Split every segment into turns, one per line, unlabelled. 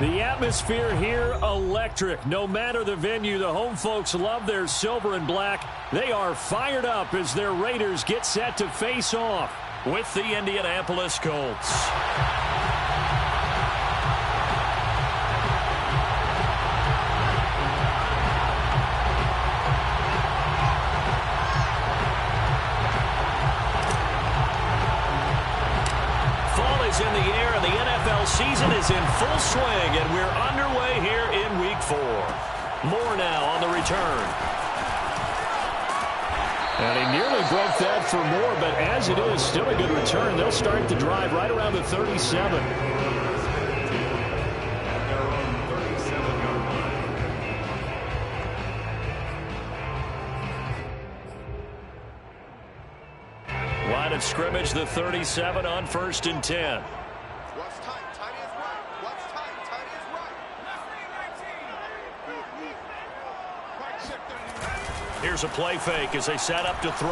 The atmosphere here, electric. No matter the venue, the home folks love their silver and black. They are fired up as their Raiders get set to face off with the Indianapolis Colts. In the air, and the NFL season is in full swing, and we're underway here in Week 4. More now on the return. And he nearly broke that for more, but as it is, still a good return. They'll start the drive right around the 37. Line of scrimmage, the 37 on 1st and 10.
What's tight? Tight is right. What's tight? Tight is right.
Here's a play fake as they set up to throw.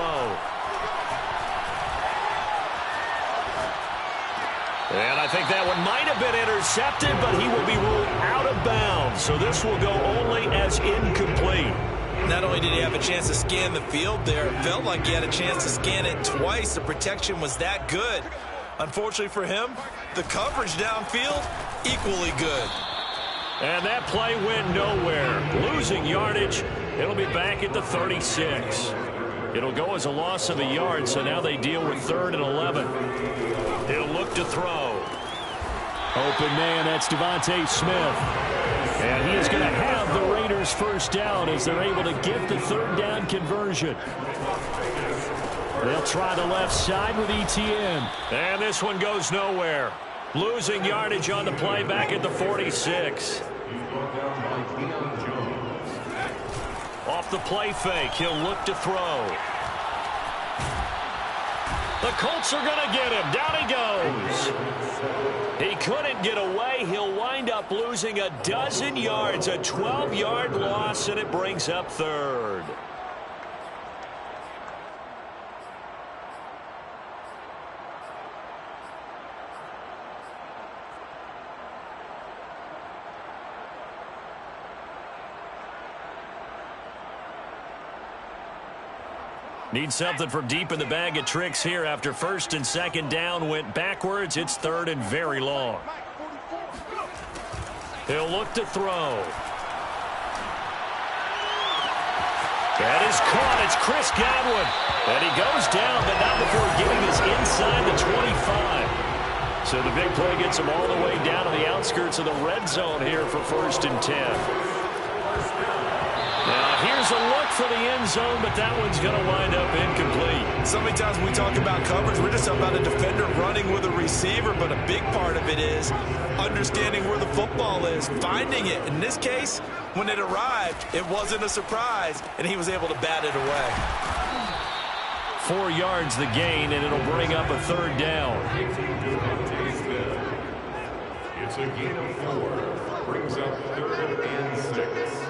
And I think that one might have been intercepted, but he will be ruled out of bounds. So this will go only as incomplete.
Not only did he have a chance to scan the field there, it felt like he had a chance to scan it twice. The protection was that good. Unfortunately for him, the coverage downfield, equally good.
And that play went nowhere. Losing yardage. It'll be back at the 36. It'll go as a loss of a yard, so now they deal with 3rd and 11. He'll look to throw. Open man, that's Devontae Smith. And he is going to have the Raiders first down as they're able to get the 3rd down conversion. They'll try the left side with Etienne. And this one goes nowhere. Losing yardage on the play back at the 46. Off the play fake, he'll look to throw. The Colts are going to get him. Down he goes. He couldn't get away. He'll wind up losing a dozen yards, a 12-yard loss, and it brings up 3rd. Need something from deep in the bag of tricks here after 1st and 2nd down went backwards. It's 3rd and very long. He'll look to throw. That is caught. It's Chris Godwin. And he goes down, but not before getting us inside the 25. So the big play gets him all the way down to the outskirts of the red zone here for 1st and 10. Now, here's a look for the end zone, but that one's going to wind up incomplete.
So many times when we talk about coverage, we're just talking about a defender running with a receiver, but a big part of it is understanding where the football is, finding it. In this case, when it arrived, it wasn't a surprise, and he was able to bat it away.
4 yards the gain, and it'll bring up a 3rd down.
It's a gain of 4. Brings up 3rd and 6.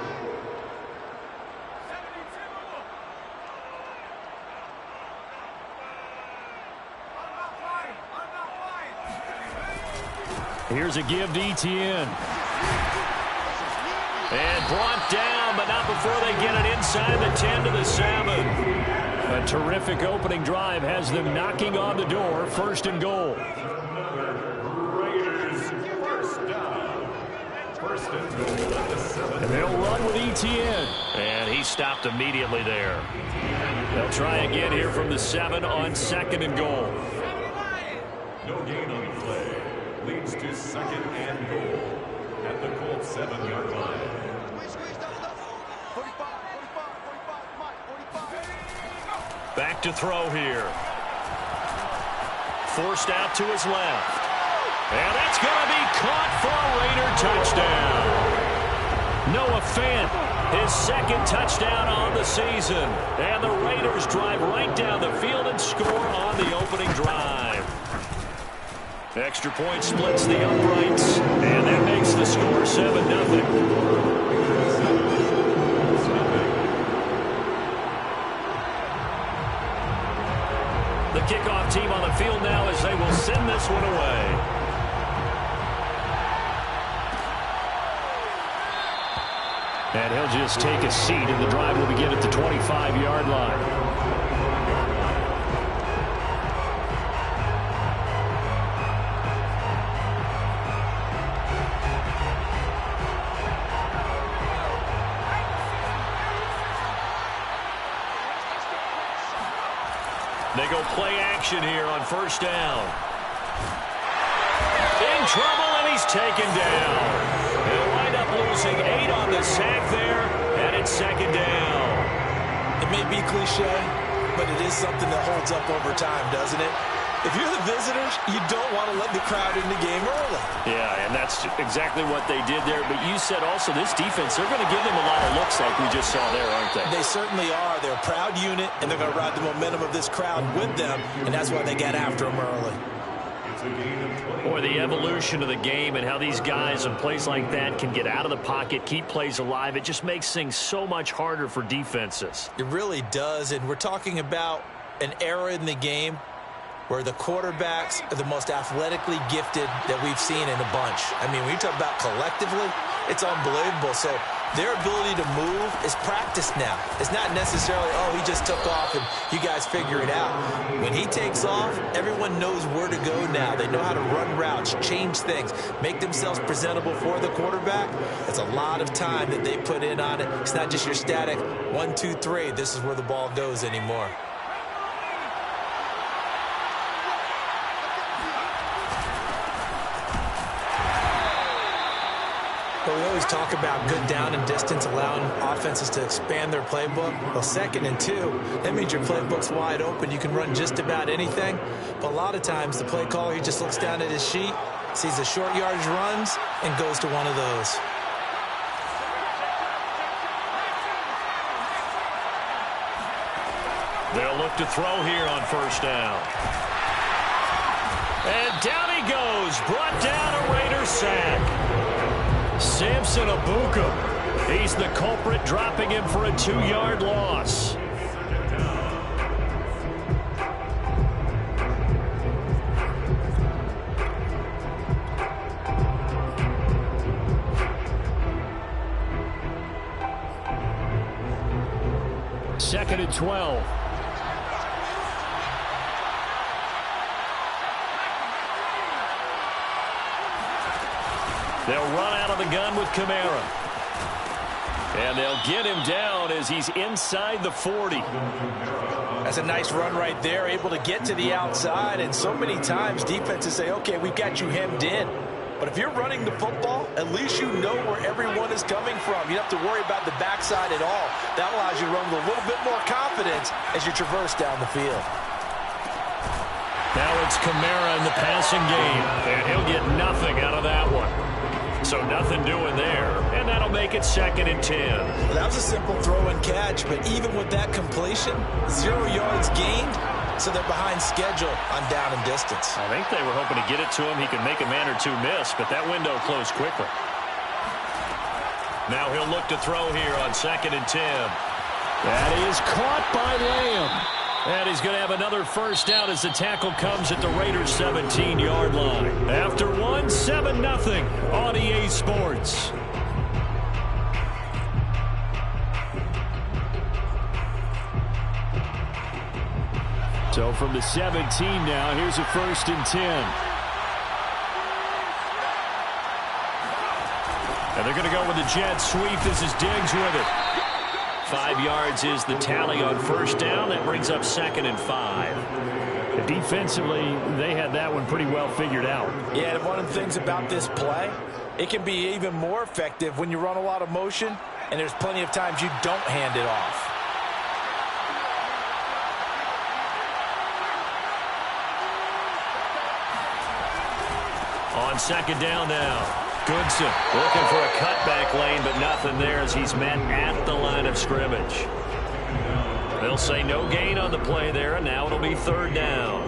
Here's a give to Etienne. And brought down, but not before they get it inside the 10 to the 7. A terrific opening drive has them knocking on the door. 1st and goal.
Raiders first down. 1st and goal at the 7.
And they'll run with Etienne. And he stopped immediately there. They'll try again here from the 7 on 2nd and goal.
No gain on the play. Leads to 2nd and goal at the Colts 7-yard line.
Back to throw here. Forced out to his left. And that's going to be caught for a Raider touchdown. Noah Fant, his 2nd touchdown on the season. And the Raiders drive right down the field and score on the opening drive. Extra point splits the uprights, and that makes the score 7-0. The kickoff team on the field now as they will send this one away. And he'll just take a seat, and the drive will begin at the 25-yard line. They go play action here on first down. In trouble, and he's taken down. They'll wind up losing 8 on the sack there, and it's second down.
It may be cliche, but it is something that holds up over time, doesn't it? If you're the visitors, you don't want to let the crowd in the game early.
Yeah, and that's exactly what they did there. But you said also this defense, they're going to give them a lot of looks like we just saw there, aren't they?
They certainly are. They're a proud unit, and they're going to ride the momentum of this crowd with them, and that's why they got after them early.
Or the evolution of the game and how these guys in plays like that can get out of the pocket, keep plays alive. It just makes things so much harder for defenses.
It really does, and we're talking about an era in the game where the quarterbacks are the most athletically gifted that we've seen in a bunch. I mean, when you talk about collectively, it's unbelievable. So their ability to move is practiced now. It's not necessarily, oh, he just took off and you guys figure it out. When he takes off, everyone knows where to go now. They know how to run routes, change things, make themselves presentable for the quarterback. It's a lot of time that they put in on it. It's not just your static 1, 2, 3. This is where the ball goes anymore. But we always talk about good down and distance, allowing offenses to expand their playbook. Well, 2nd and 2, that means your playbook's wide open. You can run just about anything. But a lot of times, the play caller, he just looks down at his sheet, sees the short yardage runs, and goes to one of those.
They'll look to throw here on first down. And down he goes, brought down a Raider sack. Samson Abuka. He's the culprit, dropping him for a 2-yard loss. Second and 12. They'll run out of the gun with Kamara. And they'll get him down as he's inside the 40.
That's a nice run right there, able to get to the outside. And so many times defenses say, okay, we've got you hemmed in. But if you're running the football, at least you know where everyone is coming from. You don't have to worry about the backside at all. That allows you to run with a little bit more confidence as you traverse down the field.
Now it's Kamara in the passing game. And he'll get nothing out of that one. So nothing doing there, and that'll make it 2nd and 10.
Well, that was a simple throw and catch, but even with that completion, 0 yards gained, so they're behind schedule on down and distance.
I think they were hoping to get it to him. He could make a man or two miss, but that window closed quickly. Now he'll look to throw here on 2nd and 10. That is caught by Lamb. And he's going to have another first down as the tackle comes at the Raiders' 17-yard line. After one, 7-0 on EA Sports. So from the 17 now, here's a 1st and 10. And they're going to go with the jet sweep. This is Diggs with it. 5 yards is the tally on first down. That brings up 2nd and 5. Defensively, they had that one pretty well figured out.
Yeah, and one of the things about this play, it can be even more effective when you run a lot of motion, and there's plenty of times you don't hand it off.
On 2nd down now. Goodson looking for a cutback lane, but nothing there as he's met at the line of scrimmage. They'll say no gain on the play there, and now it'll be 3rd down.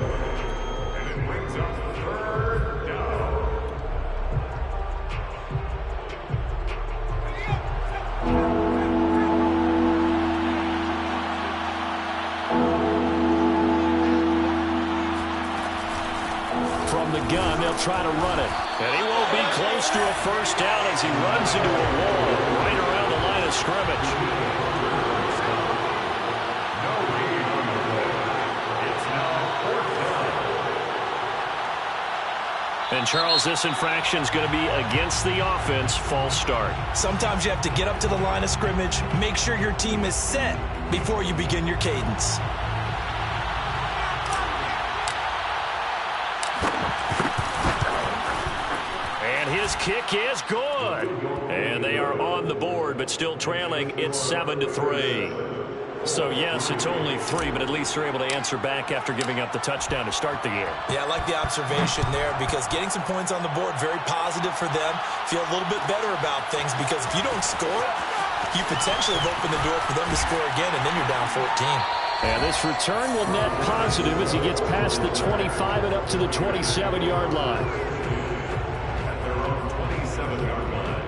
From the gun, they'll try to run it. And he won't be close to a first down as he runs into a wall right around the line of scrimmage.
No gain on the play. It's now 4th down.
And, Charles, this infraction is going to be against the offense. False start.
Sometimes you have to get up to the line of scrimmage, make sure your team is set before you begin your cadence.
And his kick is good. And they are on the board, but still trailing. It's 7-3. So, yes, it's only 3, but at least they're able to answer back after giving up the touchdown to start the game.
Yeah, I like the observation there because getting some points on the board, very positive for them. Feel a little bit better about things because if you don't score, you potentially have opened the door for them to score again, and then you're down 14.
And this return will net positive as he gets past the 25 and up to the 27-yard line.
At their own 27-yard line.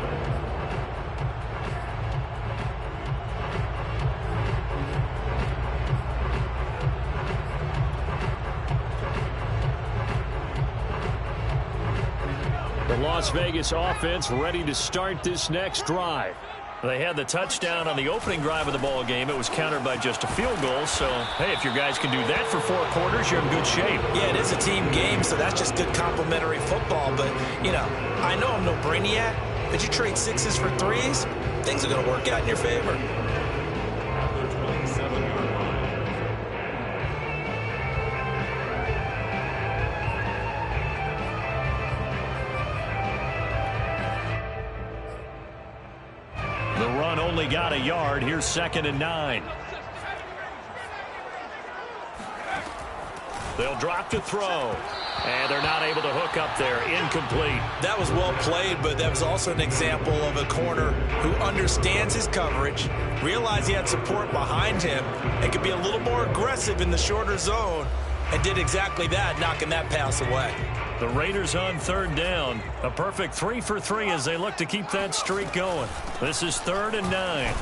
The Las Vegas offense ready to start this next drive. They had the touchdown on the opening drive of the ball game. It was countered by just a field goal. So, hey, if your guys can do that for 4 quarters, you're in good shape.
Yeah, it is a team game, so that's just good complementary football. But, you know, I know I'm no brainiac, but you trade 6s for 3s, things are going to work out in your favor.
At their 27-yard line.
The run only got a yard. Here's 2nd and 9. They'll drop to throw. And they're not able to hook up there. Incomplete.
That was well played, but that was also an example of a corner who understands his coverage, realized he had support behind him, and could be a little more aggressive in the shorter zone, and did exactly that, knocking that pass away.
The Raiders on 3rd down. A perfect 3 for 3 as they look to keep that streak going. This is 3rd and 9.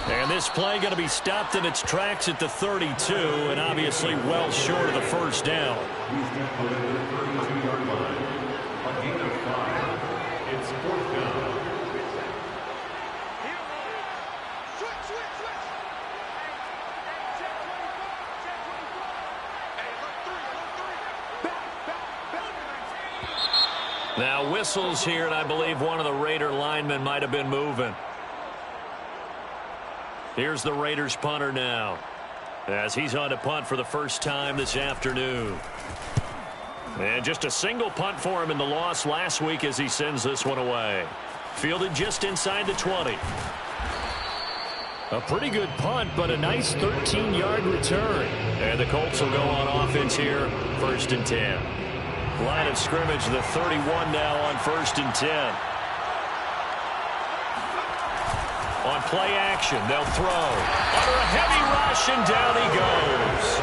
And this play going to be stopped in its tracks at the 32, and obviously well short of the first down.
He's tackled at the 32-yard line. A gain of 5. It's 4th down.
Now whistles here, and I believe one of the Raider linemen might have been moving. Here's the Raiders punter now, as he's on to punt for the first time this afternoon. And just a single punt for him in the loss last week as he sends this one away. Fielded just inside the 20. A pretty good punt, but a nice 13-yard return. And the Colts will go on offense here, 1st and 10. Line of scrimmage, the 31 now on 1st and 10. On play action, they'll throw. Under a heavy rush, and down he goes.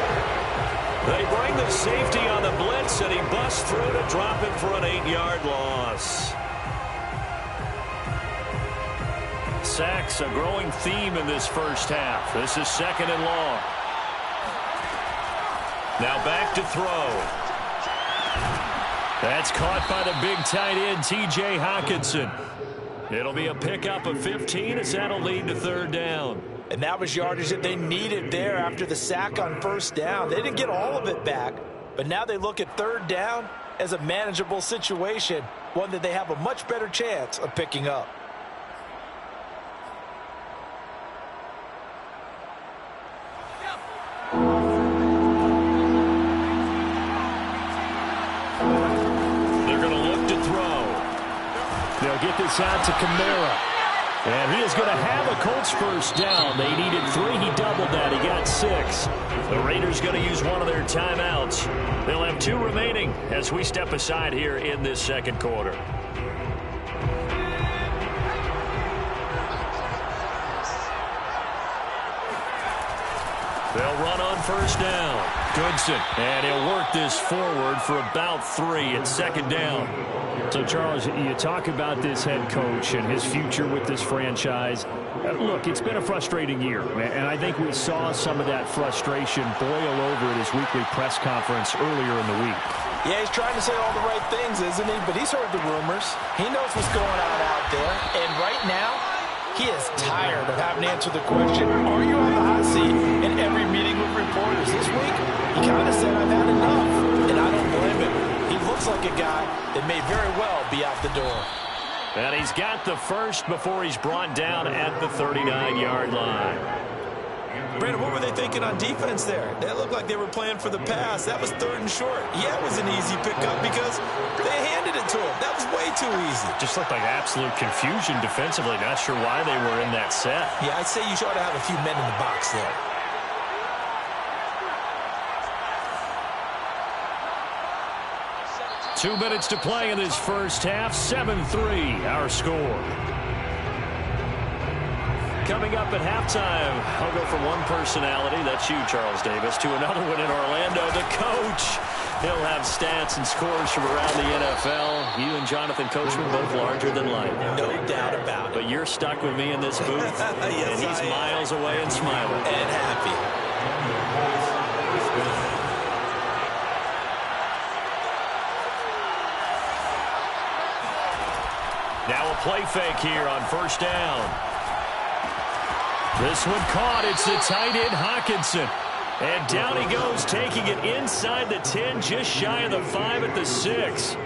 They bring the safety on the blitz, and he busts through to drop it for an 8-yard loss. Sacks, a growing theme in this first half. This is 2nd and long. Now back to throw. That's caught by the big tight end, T.J. Hockenson. It'll be a pickup of 15 as that'll lead to 3rd down.
And that was yardage that they needed there after the sack on 1st down. They didn't get all of it back, but now they look at 3rd down as a manageable situation, one that they have a much better chance of picking up.
They'll get this out to Kamara. And he is going to have a Colts first down. They needed 3. He doubled that. He got 6. The Raiders going to use one of their timeouts. They'll have 2 remaining as we step aside here in this 2nd quarter. They'll run on 1st down. Goodson. And he'll work this forward for about 3 at 2nd down. So, Charles, you talk about this head coach and his future with this franchise. Look, it's been a frustrating year, and I think we saw some of that frustration boil over at his weekly press conference earlier in the week.
Yeah, he's trying to say all the right things, isn't he? But he's heard the rumors. He knows what's going on out there. And right now,
He is tired of having to answer the question, are you on the hot seat, in every meeting with reporters. This week, he kind of said, I've had enough, and I don't blame him. He looks like a guy that may very well be out the door.
And he's got the first before he's brought down at the 39-yard line.
Brandon, what were they thinking on defense there? They looked like they were playing for the pass. That was 3rd and short. Yeah, it was an easy pickup because they handed it to him. That was way too easy.
Just looked like absolute confusion defensively. Not sure why they were in that set.
Yeah, I'd say you ought to have a few men in the box there.
Two minutes to play in this first half. 7-3, our score. Coming up at halftime, I'll go from one personality, that's you, Charles Davis, to another one in Orlando, the coach. He'll have stats and scores from around the NFL. You and Jonathan Coachman both larger than life.
No doubt about it.
But you're stuck with me in this booth,
yes,
and he's miles away and smiling.
And happy.
Now a play fake here on first down. This one caught. It's the tight end, Hawkinson. And down he goes, taking it inside the 10, just shy of the 5 at the 6.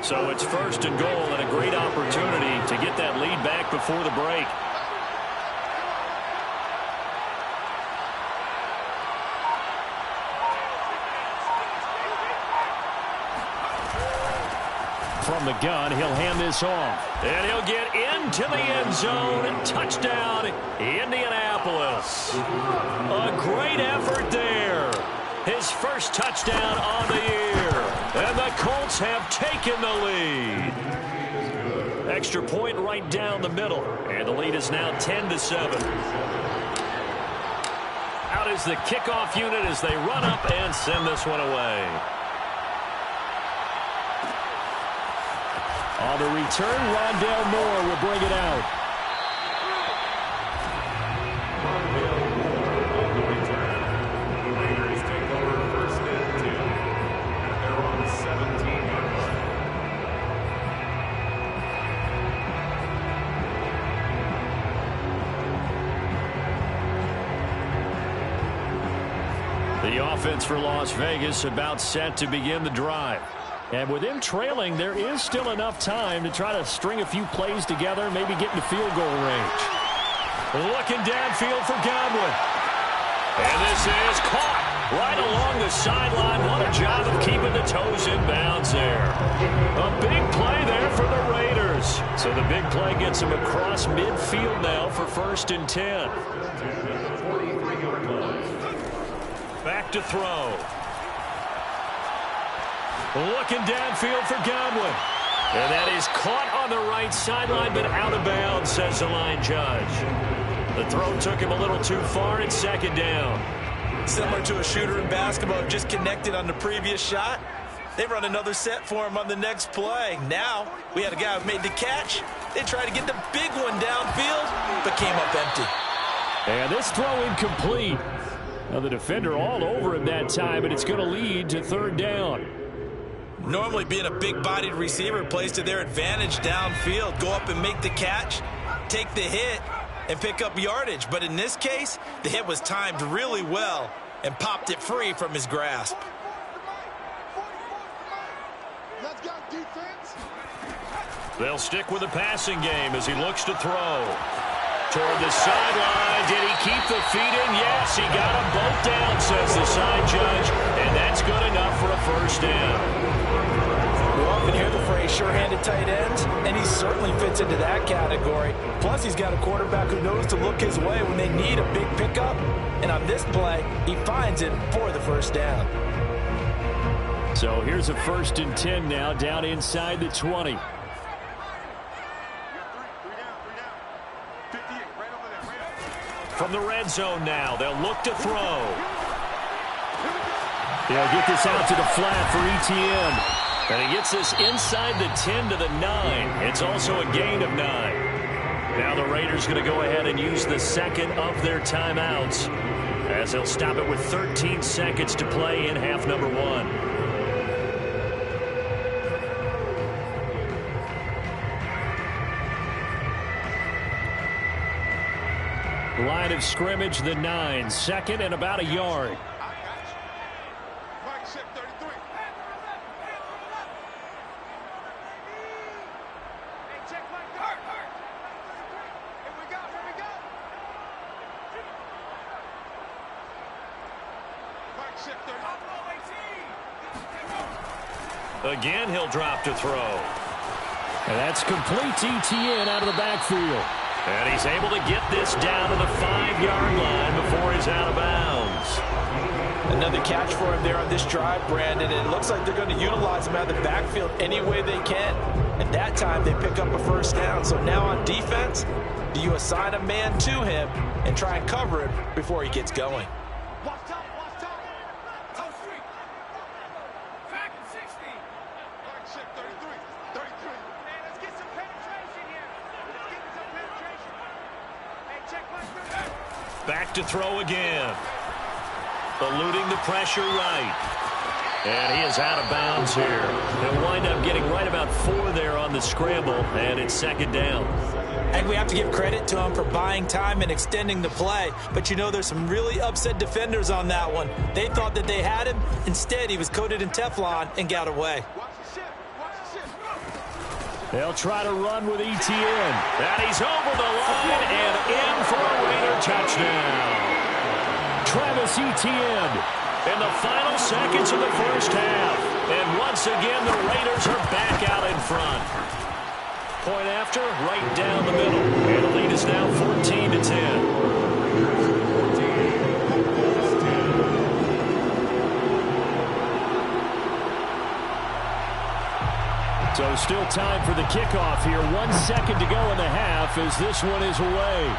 So it's first and goal and a great opportunity to get that lead back before the break. From the gun, he'll hand this off. And he'll get into the end zone. Touchdown, Indianapolis. A great effort there. His first touchdown on the year. And the Colts have taken the lead. Extra point right down the middle. And the lead is now 10-7. Out is the kickoff unit as they run up and send this one away. On the return, Rondale Moore will bring it out.
Rondale Moore on the return. The Raiders take over 1st and 2. They're on the 17-yard
line. The offense for Las Vegas about set to begin the drive. And with him trailing, there is still enough time to try to string a few plays together, maybe get into field goal range. Looking downfield for Godwin. And this is caught right along the sideline. What a job of keeping the toes in bounds there. A big play there for the Raiders. So the big play gets them across midfield now for 1st and 10. Back to throw. Looking downfield for Godwin. And that is caught on the right sideline, but out of bounds, says the line judge. The throw took him a little too far. It's 2nd down.
Similar to a shooter in basketball, just connected on the previous shot. They run another set for him on the next play. Now, we had a guy who made the catch. They tried to get the big one downfield, but came up empty.
And this throw incomplete. Now the defender all over him that time, and it's going to lead to 3rd down.
Normally being a big-bodied receiver plays to their advantage downfield. Go up and make the catch, take the hit, and pick up yardage. But in this case, the hit was timed really well and popped it free from his grasp.
Let's go, defense.
They'll stick with the passing game as he looks to throw. Toward the sideline. Did he keep the feet in? Yes, he got them both down, says the side judge. And that's good enough for a 1st down.
We often hear the phrase sure-handed tight ends, and he certainly fits into that category. Plus, he's got a quarterback who knows to look his way when they need a big pickup. And on this play, he finds it for the 1st down.
So here's a 1st and 10 now, down inside the 20. From the red zone now, they'll look to throw. They'll get this out to the flat for Etienne. And he gets this inside the 10 to the 9. It's also a gain of 9. Now the Raiders going to go ahead and use the 2nd of their timeouts as they'll stop it with 13 seconds to play in half number 1. Line of scrimmage, the 9. Second and about a yard.
Mike, ship 33. Hey, check Mike. Hurt. Here we go. Mike, ship 33.
Again, he'll drop to throw. And that's complete to Etienne out of the backfield. And he's able to get this down to the 5-yard line before he's out of bounds.
Another catch for him there on this drive, Brandon. And it looks like they're going to utilize him out of the backfield any way they can. At that time, they pick up a first down. So now on defense, do you assign a man to him and try and cover him before he gets going?
Watch top. Toe street. Back at 60. Mike, ship 33. 33. Man, let's get some penetration here. Let's get some penetration. Hey, check Mike 33.
Back to throw again. Eluding the pressure right. And he is out of bounds here. He'll wind up getting right about 4 there on the scramble, and it's second down.
And we have to give credit to him for buying time and extending the play. But you know, there's some really upset defenders on that one. They thought that they had him. Instead, he was coated in Teflon and got away.
Watch the ship.
They'll try to run with Etienne. And he's over the line and in for a Raider touchdown. Travis Etienne in the final seconds of the first half. And once again, the Raiders are back out in front. Point after, right down the middle. And the lead is now 14-10. So still time for the kickoff here. 1 second to go in the half as this one is away.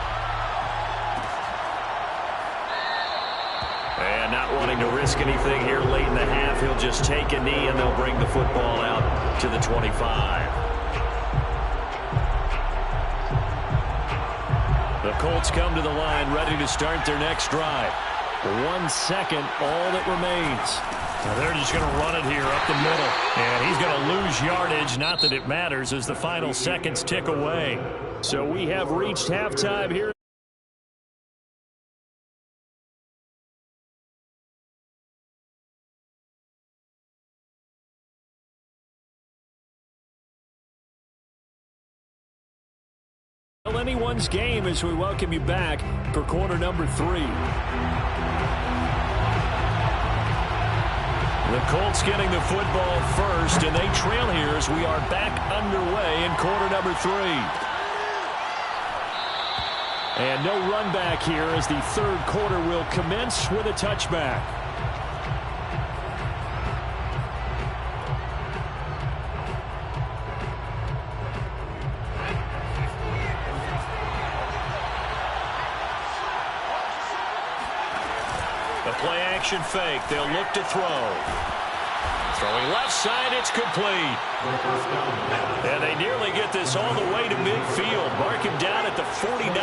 And not wanting to risk anything here late in the half, he'll just take a knee and they'll bring the football out to the 25. The Colts come to the line ready to start their next drive. 1 second, all that remains. Now they're just going to run it here up the middle. And he's going to lose yardage. Not that it matters as the final seconds tick away. So we have reached halftime here. Anyone's game as we welcome you back for quarter number 3. The Colts getting the football first, and they trail here as we are back underway in quarter number 3. And no run back here as the third quarter will commence with a touchback. Play action fake. They'll look to throw. Throwing left side, it's complete. And they nearly get this all the way to midfield. Mark him down at the 49.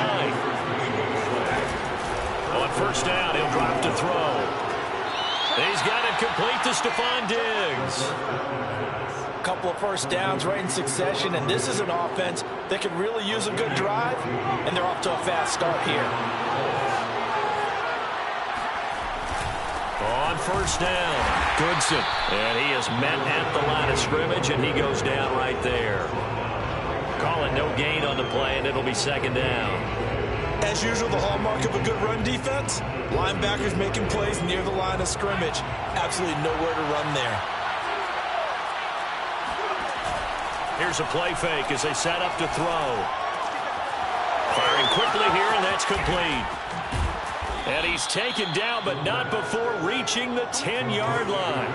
On first down, he'll drop to throw. He's got it complete to Stephon Diggs.
A couple of first downs right in succession, and this is an offense that could really use a good drive, and they're off to a fast start here.
On first down, Goodson. And he is met at the line of scrimmage, and he goes down right there. Call it no gain on the play, and it'll be second down.
As usual, the hallmark of a good run defense, linebackers making plays near the line of scrimmage. Absolutely nowhere to run there.
Here's a play fake as they set up to throw. Firing quickly here, and that's complete. And he's taken down, but not before reaching the 10-yard line.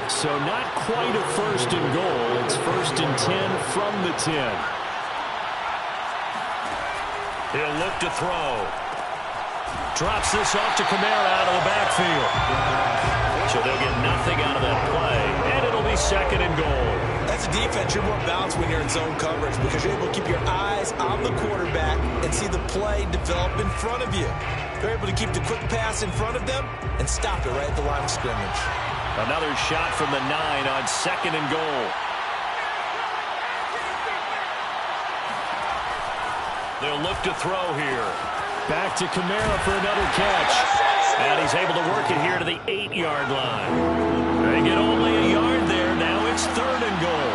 So not quite a first and goal. It's first and 10 from the 10. He'll look to throw. Drops this off to Kamara out of the backfield. So they'll get nothing out of that play, and it'll be second and goal.
As a defense, you're more balanced when you're in zone coverage because you're able to keep your eyes on the quarterback and see the play develop in front of you. They're able to keep the quick pass in front of them and stop it right at the line of scrimmage.
Another shot from the 9 on second and goal. They'll look to throw here. Back to Kamara for another catch. And he's able to work it here to the 8-yard line. They get only a yard there. Now it's 3rd and goal.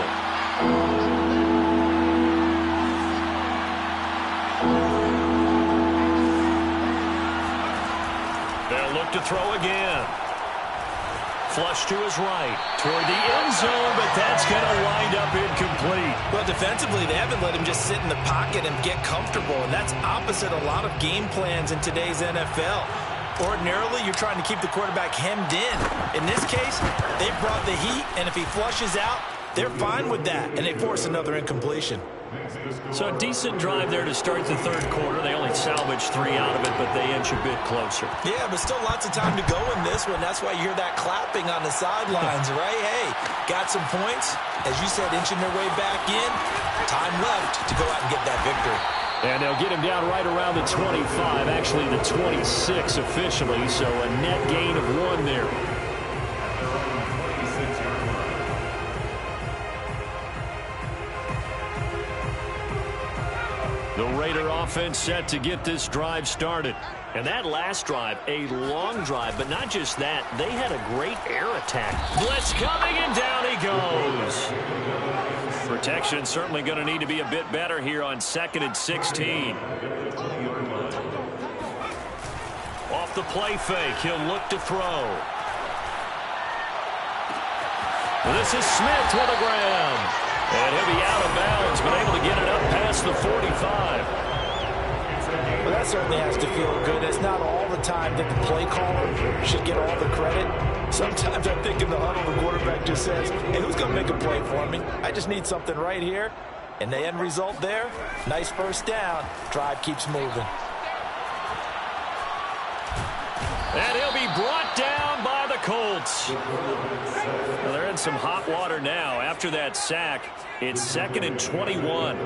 They'll look to throw again. Flush to his right, toward the end zone, but that's going to wind up incomplete.
Well, defensively, they haven't let him just sit in the pocket and get comfortable, and that's opposite a lot of game plans in today's NFL. Ordinarily, you're trying to keep the quarterback hemmed in. In this case, they brought the heat, and if he flushes out, they're fine with that, and they force another incompletion.
So a decent drive there to start the 3rd quarter. They only salvaged 3 out of it, but they inch a bit closer.
Yeah, but still lots of time to go in this one. That's why you hear that clapping on the sidelines, right? Hey, got some points. As you said, inching their way back in. Time left to go out and get that victory.
And they'll get him down right around the 25, actually the 26 officially, so a net gain of 1 there. The Raider offense set to get this drive started. And that last drive, a long drive, but not just that. They had a great air attack. Blitz coming, and down he goes. Protection certainly going to need to be a bit better here on 2nd and 16. Off the play fake, he'll look to throw. This is Smith with a grab. And he'll be out of bounds, but able to get it up past the 45.
Well, that certainly has to feel good. It's not all the time that the play caller should get all the credit. Sometimes I think in the huddle, the quarterback just says, hey, who's going to make a play for me? I just need something right here. And the end result there, nice first down. Drive keeps moving.
And he'll be brought down by the Colts. Well, they're in some hot water now. After that sack, it's 2nd and 21.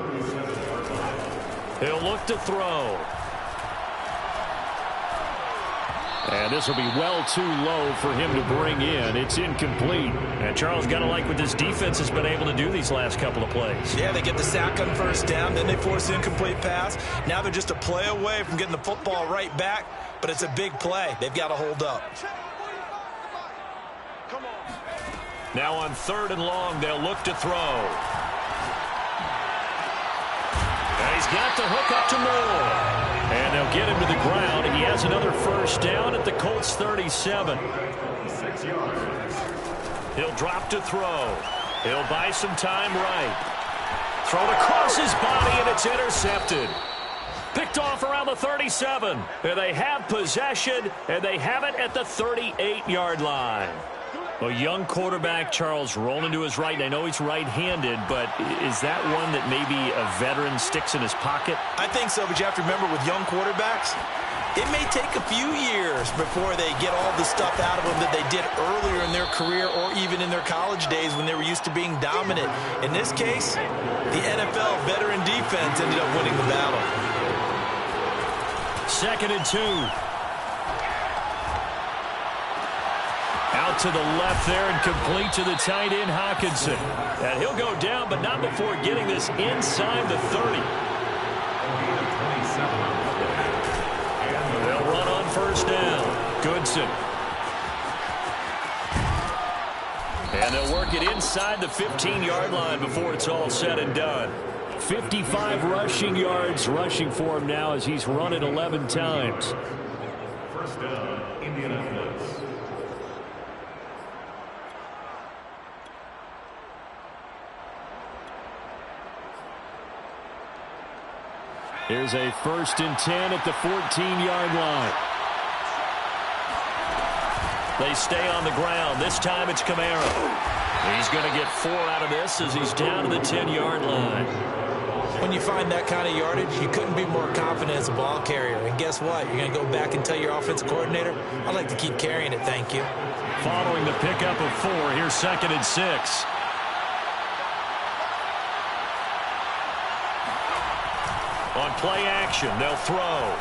He'll look to throw. And this will be well too low for him to bring in. It's incomplete. And Charles, got to like what this defense has been able to do these last couple of plays.
Yeah, they get the sack on first down, then they force the incomplete pass. Now they're just a play away from getting the football right back, but it's a big play. They've got to hold up.
Now on 3rd and long, they'll look to throw. And he's got the hook up to Moore. And they'll get him to the ground, and he has another first down at the Colts 37.
6 yards.
He'll drop to throw. He'll buy some time right. Thrown across his body, and it's intercepted. Picked off around the 37. And they have possession, and they have it at the 38-yard line. A young quarterback, Charles, rolling to his right. And I know he's right-handed, but is that one that maybe a veteran sticks in his pocket?
I think so, but you have to remember with young quarterbacks, it may take a few years before they get all the stuff out of them that they did earlier in their career or even in their college days when they were used to being dominant. In this case, the NFL veteran defense ended up winning the battle.
2nd and 2. Out to the left there and complete to the tight end, Hockenson. And he'll go down, but not before getting this inside the 30. They'll run on first down. Goodson. And they'll work it inside the 15-yard line before it's all said and done. 55 rushing yards rushing for him now as he's run it 11 times.
First down, Indianapolis.
Here's a 1st and 10 at the 14-yard line. They stay on the ground. This time it's Kamara. He's going to get 4 out of this as he's down to the 10-yard line.
When you find that kind of yardage, you couldn't be more confident as a ball carrier. And guess what? You're going to go back and tell your offensive coordinator, I'd like to keep carrying it, thank you.
Following the pickup of 4, here's 2nd and 6. On play action, they'll throw.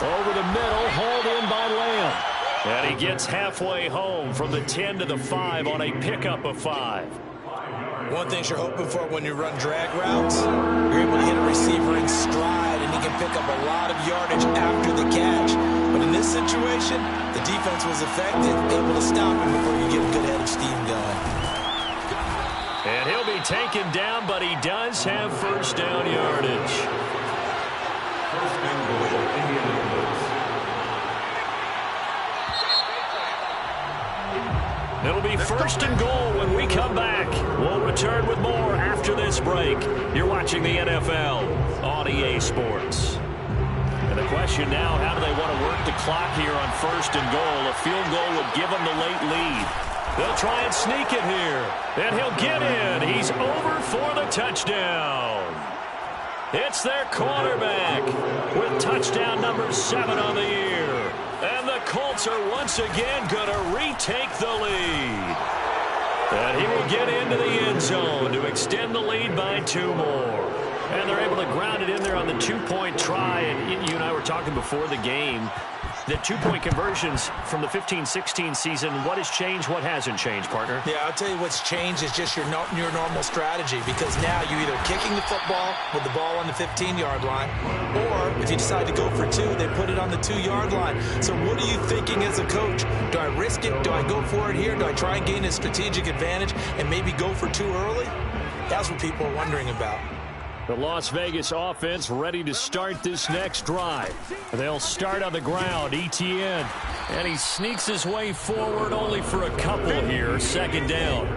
Over the middle, hauled in by Lamb. And he gets halfway home from the 10 to the 5 on a pickup of 5.
One thing you're hoping for when you run drag routes, you're able to hit a receiver in stride, and he can can pick up a lot of yardage after the catch. But in this situation, the defense was effective, able to stop him before you get a good head of steam going.
And he'll be taken down, but he does have first down yardage.
First and goal, Indianapolis.
It'll be first and goal when we come back. We'll return with more after this break. You're watching the NFL on EA Sports. And the question now, how do they want to work the clock here on first and goal? A field goal would give them the late lead. They'll try and sneak it here. And he'll get in. He's over for the touchdown. It's their quarterback with touchdown number 7 on the year. And the Colts are once again going to retake the lead. And he will get into the end zone to extend the lead by 2 more. And they're able to ground it in there on the 2-point try. And you and I were talking before the game. The 2-point conversions from the 15-16 season, what has changed, what hasn't changed, partner?
Yeah, I'll tell you what's changed is just your normal strategy, because now you're either kicking the football with the ball on the 15-yard line, or if you decide to go for 2, they put it on the 2-yard line. So what are you thinking as a coach? Do I risk it? Do I go for it here? Do I try and gain a strategic advantage and maybe go for 2 early? That's what people are wondering about.
The Las Vegas offense ready to start this next drive. They'll start on the ground. Etienne. And he sneaks his way forward only for a couple here. Second down.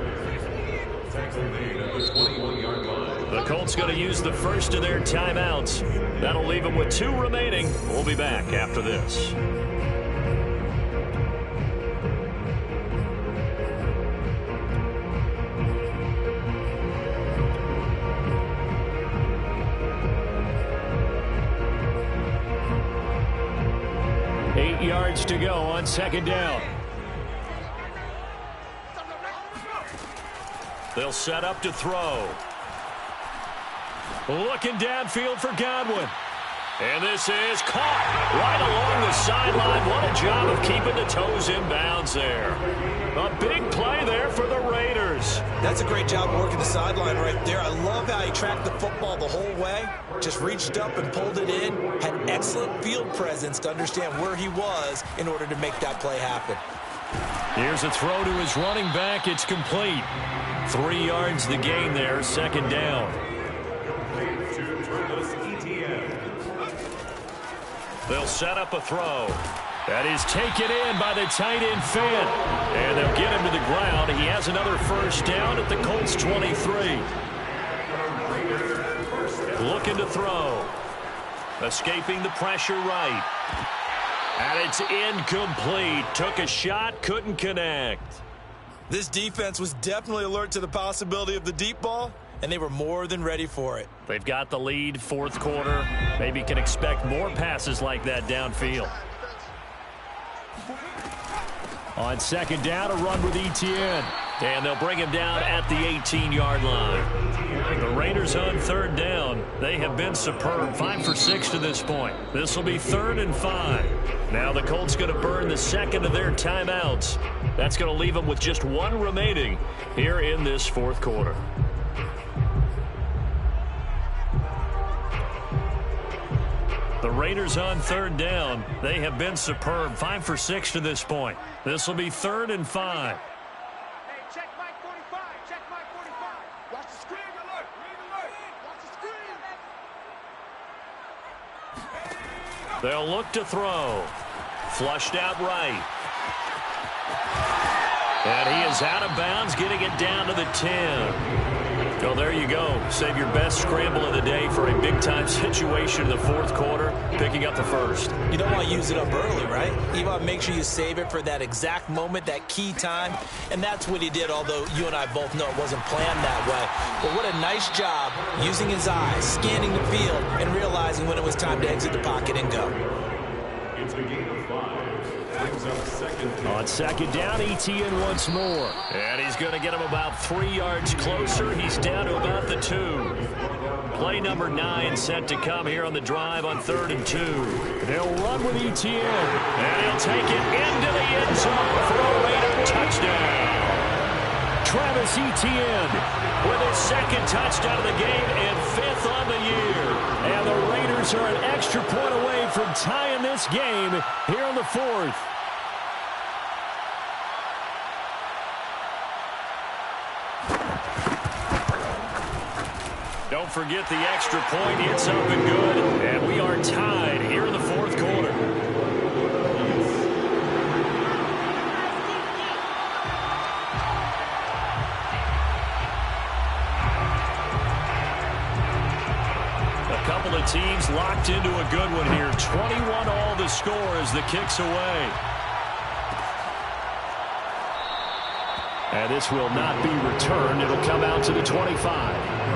The Colts going to use the first of their timeouts. That'll leave them with 2 remaining. We'll be back after this. Yards to go on second down. They'll set up to throw. Looking downfield for Godwin. And this is caught right along the sideline. What a job of keeping the toes in bounds there. A big play there for the Raiders.
That's a great job working the sideline right there. I love how he tracked the football the whole way. Just reached up and pulled it in. Had excellent field presence to understand where he was in order to make that play happen.
Here's a throw to his running back. It's complete. 3 yards the gain there. Second down. They'll set up a throw. That is taken in by the tight end Fant. And they'll get him to the ground. He has another first down at the Colts 23. Looking to throw. Escaping the pressure right. And it's incomplete. Took a shot, couldn't connect.
This defense was definitely alert to the possibility of the deep ball, and they were more than ready for it.
They've got the lead, fourth quarter. Maybe can expect more passes like that downfield. On second down, a run with Etienne. And they'll bring him down at the 18-yard line. The Raiders on third down. They have been superb, 5 for 6 to this point. This will be 3rd and 5. Now the Colts going to burn the second of their timeouts. That's going to leave them with just 1 remaining here in this fourth quarter. The Raiders on third down. They have been superb, 5 for 6 to this point. This will be 3rd and 5.
Hey, check Mike 45. Check Mike 45. Watch the screen alert. Screen alert. Watch the screen.
They'll look to throw. Flushed out right. And he is out of bounds, getting it down to the 10. Well, there you go. Save your best scramble of the day for a big-time situation in the fourth quarter, picking up the first.
You don't want to use it up early, right? You want to make sure you save it for that exact moment, that key time. And that's what he did, although you and I both know it wasn't planned that way. But what a nice job using his eyes, scanning the field, and realizing when it was time to exit the pocket and go.
It's a gain of 5. Brings up second down.
On second down, Etienne once more. And he's going to get him about 3 yards closer. He's down to about the 2. Play number 9 set to come here on the drive on 3rd and 2. They'll run with Etienne. And he'll take it into the end zone for a Raider touchdown. Travis Etienne with his 2nd touchdown of the game and 5th on the year. And the Raiders Steelers are an extra point away from tying this game here in the fourth. Don't forget the extra point. It's up and good. And we are tied here in the fourth quarter. A couple of teams locked into a good one here. 21 all the score as the kick's away. And this will not be returned. It'll come out to the 25.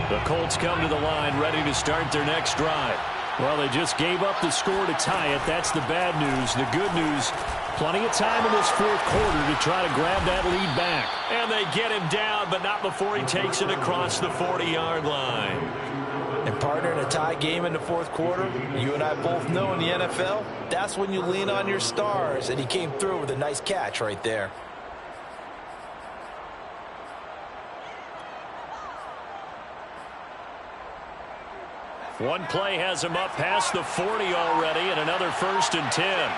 The Colts come to the line ready to start their next drive. Well, they just gave up the score to tie it. That's the bad news. The good news, plenty of time in this fourth quarter to try to grab that lead back. And they get him down, but not before he takes it across the 40-yard line.
And partner, in a tie game in the fourth quarter, you and I both know in the NFL, that's when you lean on your stars. And he came through with a nice catch right there.
One play has him up past the 40 already, and another 1st and 10.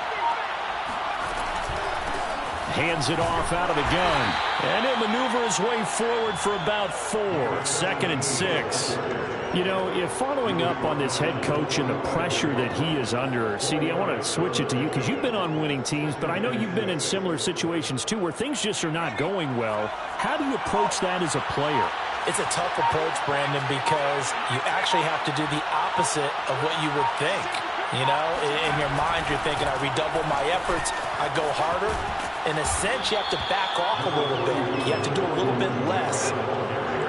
Hands it off out of the gun. And he'll maneuver his way forward for about 4. 2nd and 6. You know, if following up on this head coach and the pressure that he is under, CD, I want to switch it to you because you've been on winning teams, but I know you've been in similar situations too where things just are not going well. How do you approach that as a player?
It's a tough approach, Brandon, because you actually have to do the opposite of what you would think. You know, in your mind, you're thinking, I redouble my efforts, I go harder. In a sense, you have to back off a little bit. You have to do a little bit less.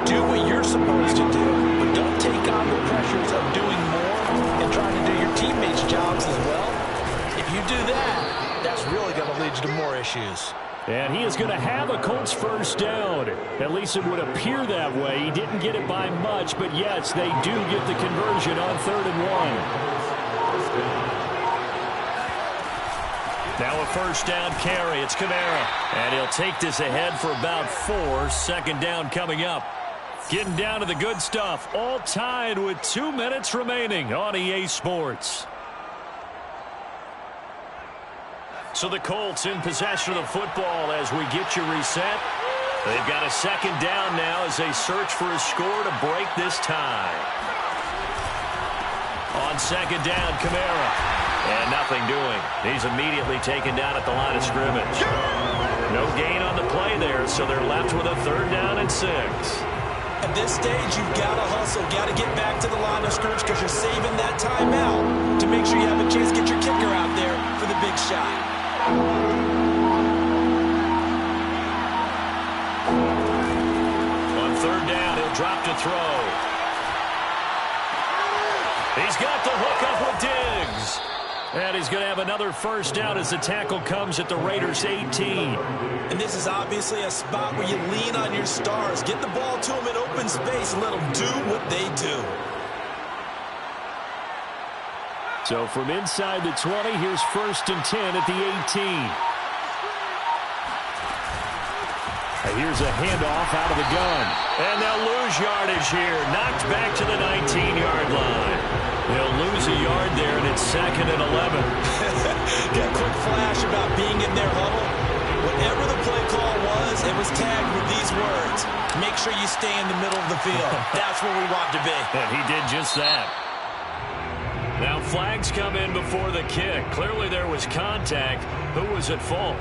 Do what you're supposed to do, but don't take on the pressures of doing more and trying to do your teammates' jobs as well. If you do that, that's really going to lead you to more issues.
And he is going to have a Colts first down. At least it would appear that way. He didn't get it by much, but yes, they do get the conversion on 3rd and 1. Now a first down carry. It's Kamara. And he'll take this ahead for about 4. 2nd down coming up. Getting down to the good stuff. All tied with 2 minutes remaining on EA Sports. So the Colts in possession of the football as we get you reset. They've got a 2nd down now as they search for a score to break this tie. On 2nd down, Kamara. And nothing doing. He's immediately taken down at the line of scrimmage. No gain on the play there, so they're left with a 3rd down and 6.
At this stage, you've got to hustle, got to get back to the line of scrimmage because you're saving that timeout to make sure you have a chance to get your kicker out there for the big shot. On
3rd down, he'll drop to throw. He's got the hook up with Diggs. And he's going to have another first down as the tackle comes at the Raiders' 18.
And this is obviously a spot where you lean on your stars. Get the ball to them in open space and let them do what they do.
So from inside the 20, here's 1st and 10 at the 18. Here's a handoff out of the gun. And they'll lose yardage here. Knocked back to the 19-yard line. They'll lose a yard there, and it's 2nd and 11.
Got a quick flash about being in their huddle. Whatever the play call was, it was tagged with these words. Make sure you stay in the middle of the field. That's where we want to be.
And he did just that. Now flags come in before the kick. Clearly there was contact. Who was at fault?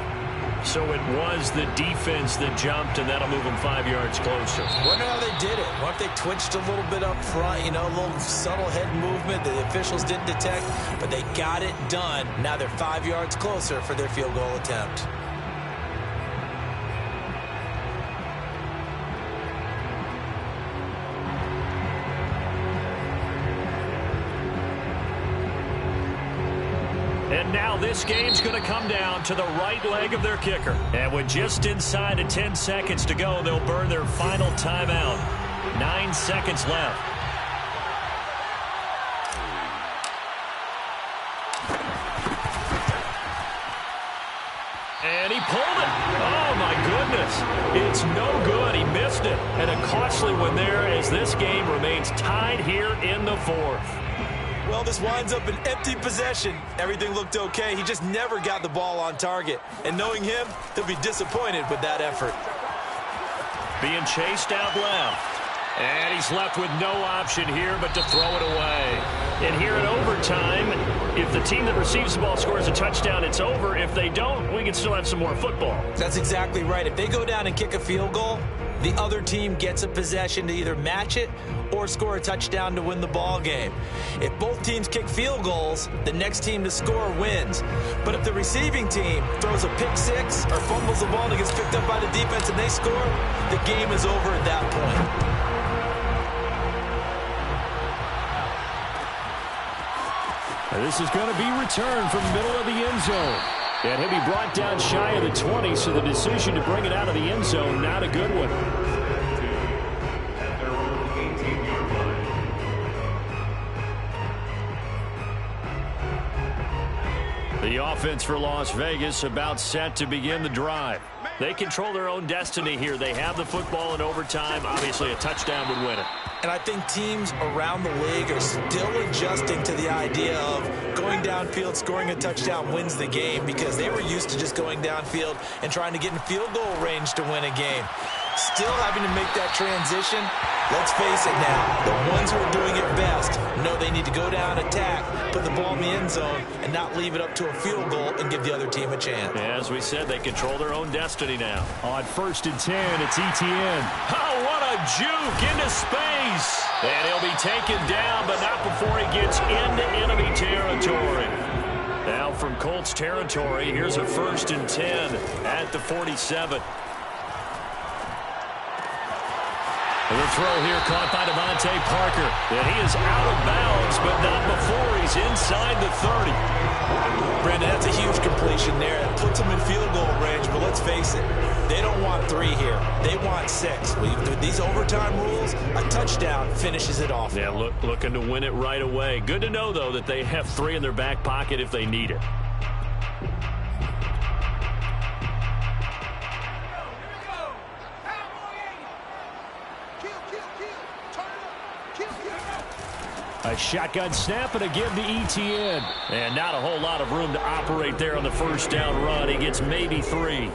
So it was the defense that jumped, and that'll move them 5 yards closer.
Wonder how they did it. What if they twitched a little bit up front, you know, a little subtle head movement that the officials didn't detect, but they got it done. Now they're 5 yards closer for their field goal attempt.
And now this game's going to come down to the right leg of their kicker. And with just inside of 10 seconds to go, they'll burn their final timeout. 9 seconds left. And he pulled it. Oh, my goodness. It's no good. He missed it. And a costly one there as this game remains tied here in the fourth.
Well, this winds up an empty possession. Everything looked okay. He just never got the ball on target. And knowing him, he'll be disappointed with that effort.
Being chased out left. And he's left with no option here but to throw it away. And here in overtime, if the team that receives the ball scores a touchdown, it's over. If they don't, we can still have some more football.
That's exactly right. If they go down and kick a field goal, the other team gets a possession to either match it or score a touchdown to win the ball game. If both teams kick field goals, the next team to score wins. But if the receiving team throws a pick six or fumbles the ball and it gets picked up by the defense and they score, the game is over at that point.
And this is going to be returned from the middle of the end zone. And he'll be brought down shy of the 20, so the decision to bring it out of the end zone, not a good one.
At their own 18-yard line.
The offense for Las Vegas about set to begin the drive. They control their own destiny here. They have the football in overtime. Obviously, a touchdown would win it.
And I think teams around the league are still adjusting to the idea of going downfield, scoring a touchdown wins the game, because they were used to just going downfield and trying to get in field goal range to win a game. Still having to make that transition. Let's face it now, the ones who are doing it best know they need to go down, attack, put the ball in the end zone, and not leave it up to a field goal and give the other team a chance.
As we said, they control their own destiny now. On 1st and 10, it's ETN. Oh, what a juke into space. And he'll be taken down, but not before he gets into enemy territory. Now from Colts territory, here's a 1st and 10 at the 47. The throw here caught by Devontae Parker. And he is out of bounds, but not before he's inside the 30.
Brandon, that's a huge completion there. It puts them in field goal range, but let's face it, they don't want 3 here. They want 6. With these overtime rules, a touchdown finishes it off.
Yeah, looking to win it right away. Good to know, though, that they have 3 in their back pocket if they need it. A shotgun snap and a give to ETN. And not a whole lot of room to operate there on the first down run. He gets maybe 3.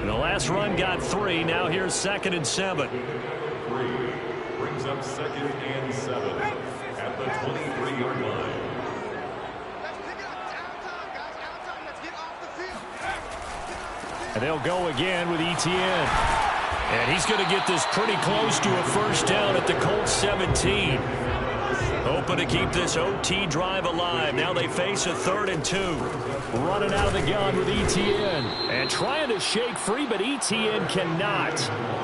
And the last run got 3. Now here's 2nd and 7.
3 brings up 2nd and 7 at the 23-yard line.
Let's pick it up. Outside, guys. Outside. Let's get off the field.
And they'll go again with ETN. And he's going to get this pretty close to a first down at the Colts 17. Hoping to keep this OT drive alive. Now they face a 3rd and 2. Running out of the gun with ETN. And trying to shake free, but ETN cannot.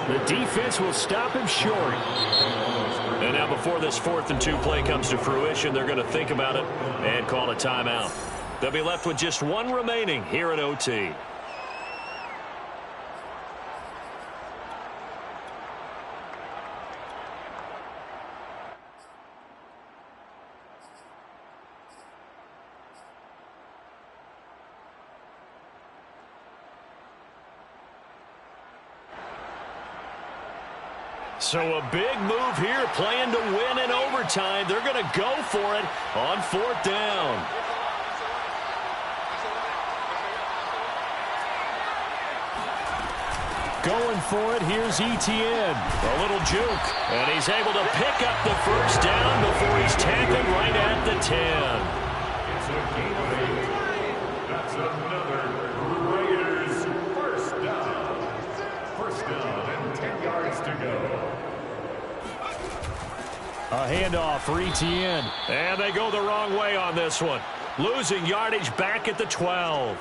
The defense will stop him short. And now before this 4th and 2 play comes to fruition, they're going to think about it and call a timeout. They'll be left with just 1 remaining here at OT. So a big move here, playing to win in overtime. They're going to go for it on 4th down. Going for it, here's ETN. A little juke, and he's able to pick up the first down before he's tackled right at the 10.
It's a gain of 8. That's another Raiders first down. First down and 10 yards to go.
A handoff for ETN. And they go the wrong way on this one. Losing yardage back at the 12.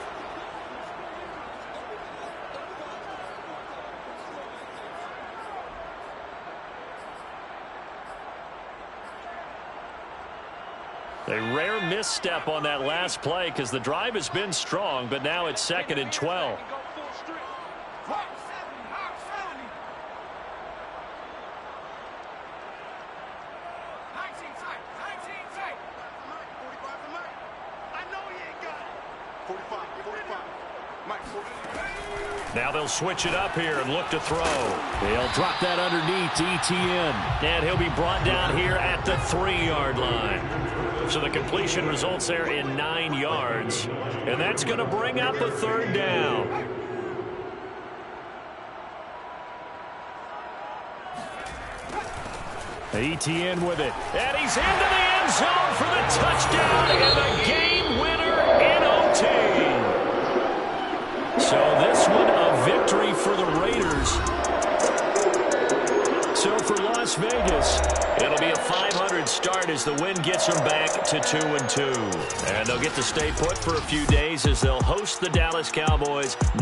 A rare misstep on that last play because the drive has been strong, but now it's 2nd and 12. Now they'll switch it up here and look to throw. They'll drop that underneath to ETN. And he'll be brought down here at the 3-yard line. So the completion results there in 9 yards. And that's going to bring up a 3rd down. ETN with it. And he's into the end zone for the touchdown and the game winner in OT. So this one, a victory for the Raiders. So for Las Vegas, it'll be a 500 start as the win gets them back to 2-2. And they'll get to stay put for a few days as they'll host the Dallas Cowboys.